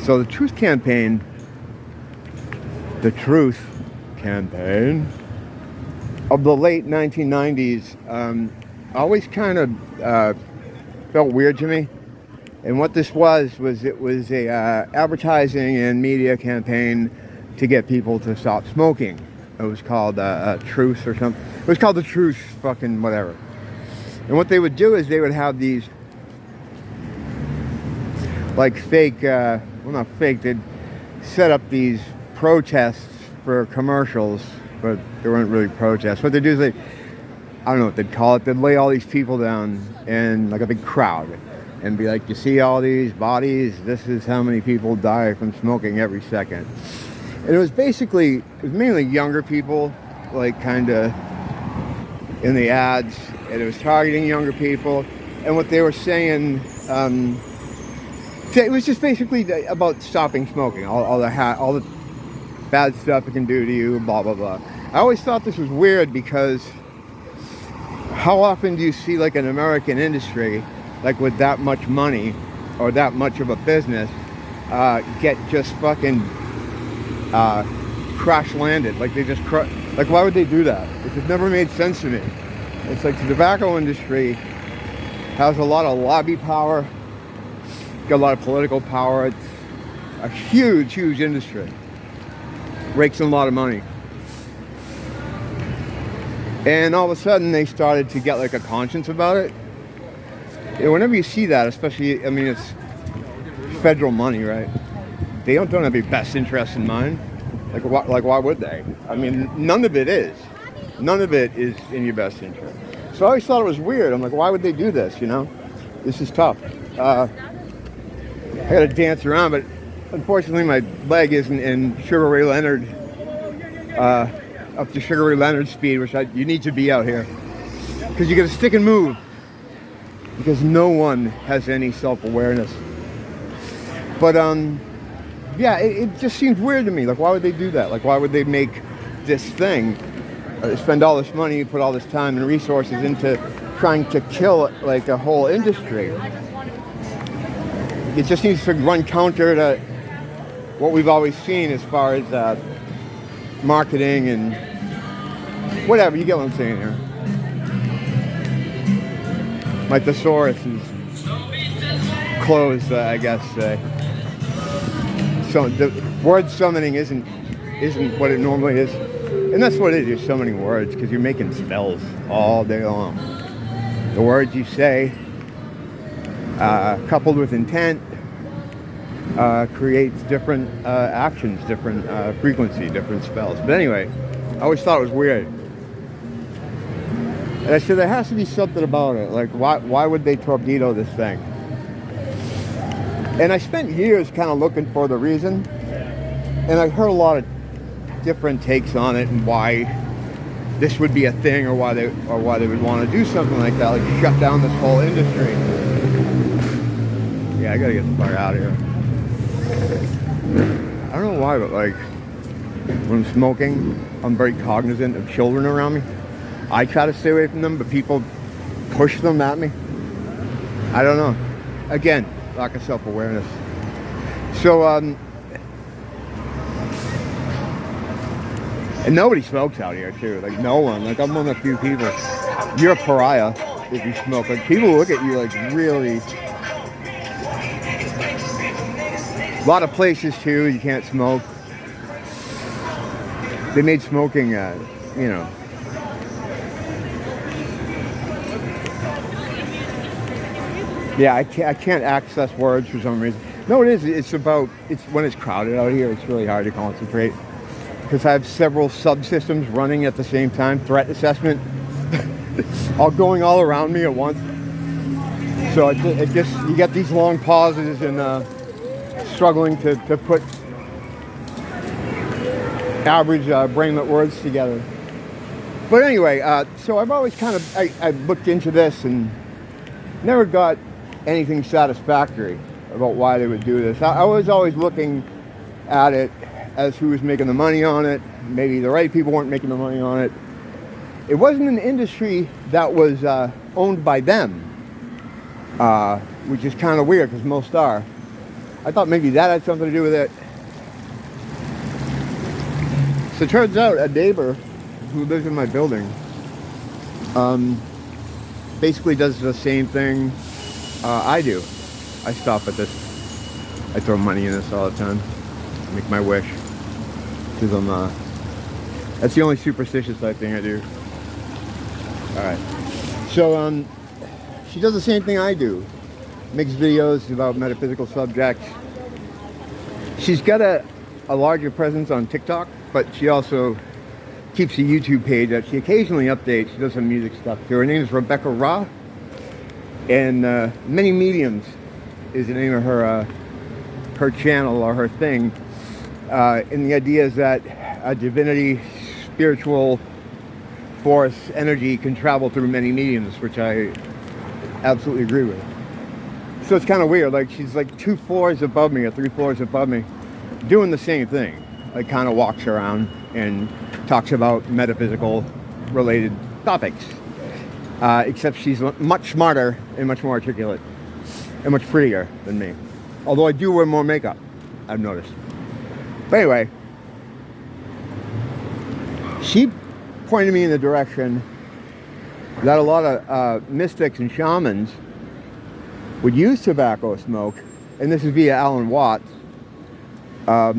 So the truth campaign of the late 1990s always kind of felt weird to me. And what this was it was a advertising and media campaign to get people to stop smoking. It was called Truth or something. It was called the Truth fucking whatever. And what they would do is they would have these like fake, well not fake, they'd set up these protests for commercials, but they weren't really protests. What they do is they, I don't know what they'd call it, they'd lay all these people down in like a big crowd and be like, you see all these bodies? This is how many people die from smoking every second. And it was basically, it was mainly younger people, like kind of in the ads, and it was targeting younger people. And what they were saying, it was just basically about stopping smoking, all the bad stuff it can do to you, blah, blah, blah. I always thought this was weird because how often do you see like an American industry, like with that much money or that much of a business, get just fucking crash landed? Like they just like why would they do that? It just never made sense to me. It's like the tobacco industry has a lot of lobby power, got a lot of political power. It's a huge industry, rakes in a lot of money. And all of a sudden they started to get like a conscience about it. And whenever you see that, especially, I mean, it's federal money, right? They don't have your best interest in mind. Like why would they? I mean, none of it is. None of it is in your best interest. So I always thought it was weird. I'm like, why would they do this, you know? This is tough. I gotta dance around, but unfortunately my leg isn't in Sugar Ray Leonard, up to Sugar Ray Leonard speed, which you need to be out here. Because you gotta stick and move. Because no one has any self-awareness. But, yeah, it just seems weird to me. Like, why would they do that? Like, why would they make this thing, spend all this money, put all this time and resources into trying to kill, like, a whole industry? It just seems to run counter to what we've always seen as far as marketing and whatever. You get what I'm saying here. My Thesaurus is closed, I guess. So the word summoning isn't what it normally is, and that's what it is. You're summoning words because you're making spells all day long. The words you say, coupled with intent, creates different actions, different frequency, different spells. But anyway, I always thought it was weird. And I said, there has to be something about it. Like, why would they torpedo this thing? And I spent years kind of looking for the reason. And I heard a lot of different takes on it and why this would be a thing, or why they would want to do something like that, like shut down this whole industry. Yeah, I gotta get the fuck out of here. I don't know why, but like when I'm smoking, I'm very cognizant of children around me. I try to stay away from them, but people push them at me. I don't know. Again, lack of self-awareness. So, and nobody smokes out here, too. Like, no one. Like, I'm one of the few people. You're a pariah if you smoke. Like, people look at you like really. A lot of places, too, you can't smoke. They made smoking, you know. Yeah, I can't access words for some reason. No, it is. It's when it's crowded out here, it's really hard to concentrate. Because I have several subsystems running at the same time. Threat assessment. all going all around me at once. So it just, you get these long pauses and struggling to put average brainlet words together. But anyway, so I've always kind of, I looked into this and never got anything satisfactory about why they would do this. I was always looking at it as who was making the money on it. Maybe the right people weren't making the money on it. It wasn't an industry that was owned by them, which is kind of weird because most are. I thought maybe that had something to do with it. So it turns out a neighbor who lives in my building basically does the same thing I do. I stop at this. I throw money in this all the time. I make my wish. Because that's the only superstitious type thing I do. Alright. So, she does the same thing I do. Makes videos about metaphysical subjects. She's got a larger presence on TikTok, but she also keeps a YouTube page that she occasionally updates. She does some music stuff too. Her name is Rebekah, and Many Mediums is the name of her channel or her thing. And the idea is that a divinity, spiritual force, energy can travel through many mediums, which I absolutely agree with. So it's kind of weird. Like, she's like 2 floors above me or 3 floors above me, doing the same thing. Like, kind of walks around and talks about metaphysical related topics. Except she's much smarter and much more articulate and much prettier than me. Although I do wear more makeup, I've noticed. But anyway, she pointed me in the direction that a lot of mystics and shamans would use tobacco smoke, and this is via Alan Watts, or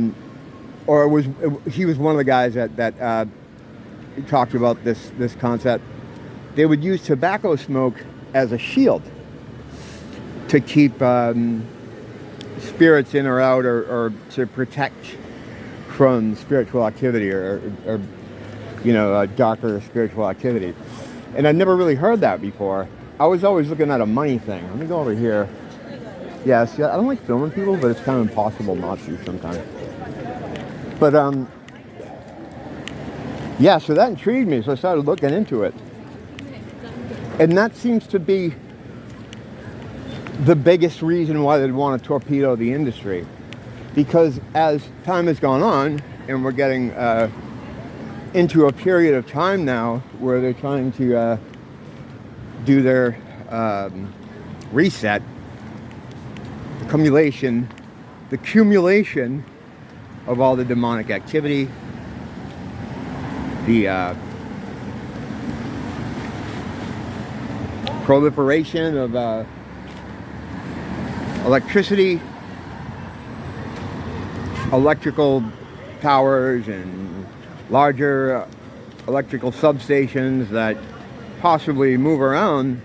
he was one of the guys that talked about this concept. They would use tobacco smoke as a shield to keep spirits in or out, or to protect from spiritual activity or darker spiritual activity. And I'd never really heard that before. I was always looking at a money thing. Let me go over here. Yeah, see, I don't like filming people, but it's kind of impossible not to sometimes. But, yeah, so that intrigued me, so I started looking into it. And that seems to be the biggest reason why they'd want to torpedo the industry. Because as time has gone on, and we're getting into a period of time now where they're trying to do their reset, the accumulation of all the demonic activity, the proliferation of electricity, electrical towers, and larger electrical substations that possibly move around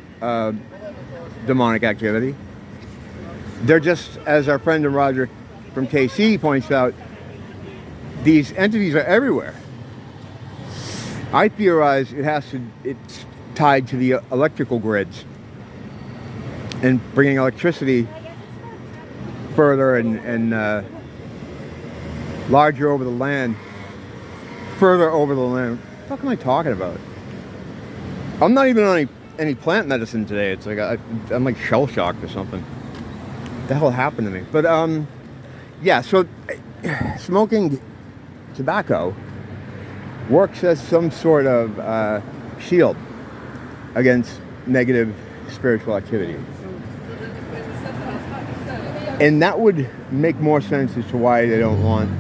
demonic activity. They're just, as our friend Roger from KC points out, these entities are everywhere. I theorize it's tied to the electrical grids and bringing electricity further and larger over the land, further over the land. What the fuck am I talking about? I'm not even on any plant medicine today. It's like I'm like shell shocked or something. What the hell happened to me? But yeah, so smoking tobacco works as some sort of shield against negative spiritual activity. And that would make more sense as to why they don't want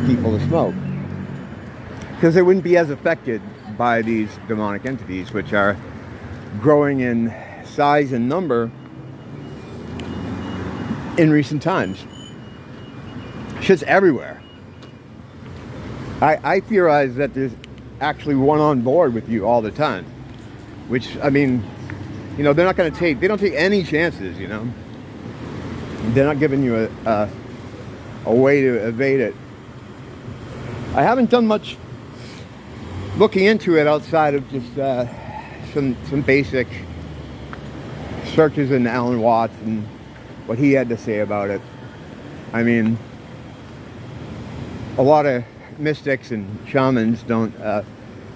people to smoke. Because they wouldn't be as affected by these demonic entities, which are growing in size and number in recent times. Shit's everywhere. I theorize that there's actually one on board with you all the time. Which, I mean, they're not going to they don't take any chances, They're not giving you a way to evade it. I haven't done much looking into it outside of just some basic searches in Alan Watts and what he had to say about it. I mean, a lot of mystics and shamans don't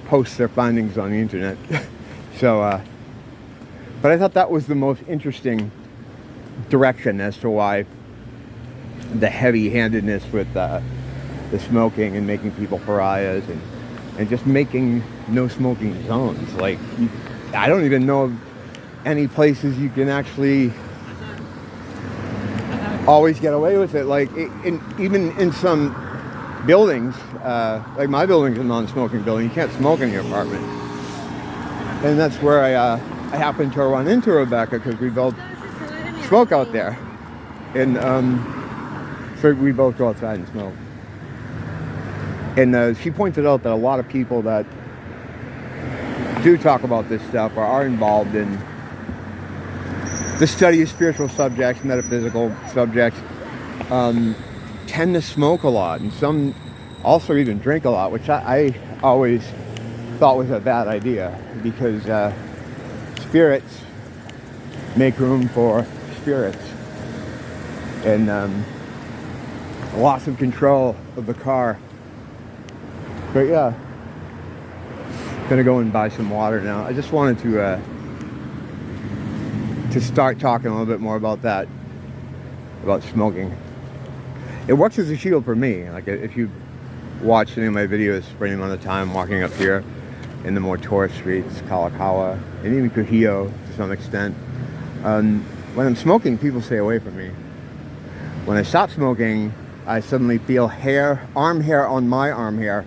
post their findings on the internet. So, but I thought that was the most interesting direction as to why the heavy-handedness with the smoking and making people pariahs and just making no smoking zones. Like, I don't even know of any places you can actually always get away with it. Like even in some buildings, like my building's a non-smoking building. You can't smoke in your apartment, and that's where I happened to run into Rebekah because we both smoke out there, and so we both go outside and smoke. And she pointed out that a lot of people that do talk about this stuff or are involved in the study of spiritual subjects, metaphysical subjects, tend to smoke a lot, and some also even drink a lot, which I always thought was a bad idea, because spirits make room for spirits, and loss of control of the car. But yeah, gonna go and buy some water now. I just wanted to start talking a little bit more about that, about smoking. It works as a shield for me. Like if you watch any of my videos for any amount of time walking up here in the more tourist streets, Kalakaua, and even Kuhio to some extent, when I'm smoking, people stay away from me. When I stop smoking, I suddenly feel arm hair on my arm hair,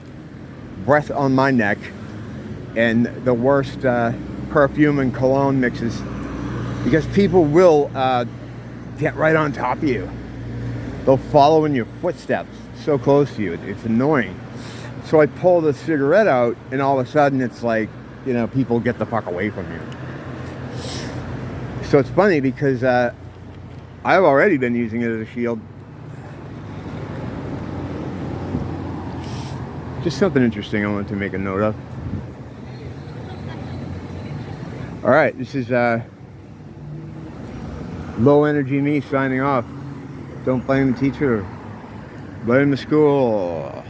breath on my neck, and the worst perfume and cologne mixes, because people will get right on top of you. They'll follow in your footsteps so close to you. It's annoying. So I pull the cigarette out, and all of a sudden it's like, you know, people get the fuck away from you. So it's funny because I've already been using it as a shield. Just something interesting I wanted to make a note of. Alright, this is low energy me signing off. Don't blame the teacher, blame the school.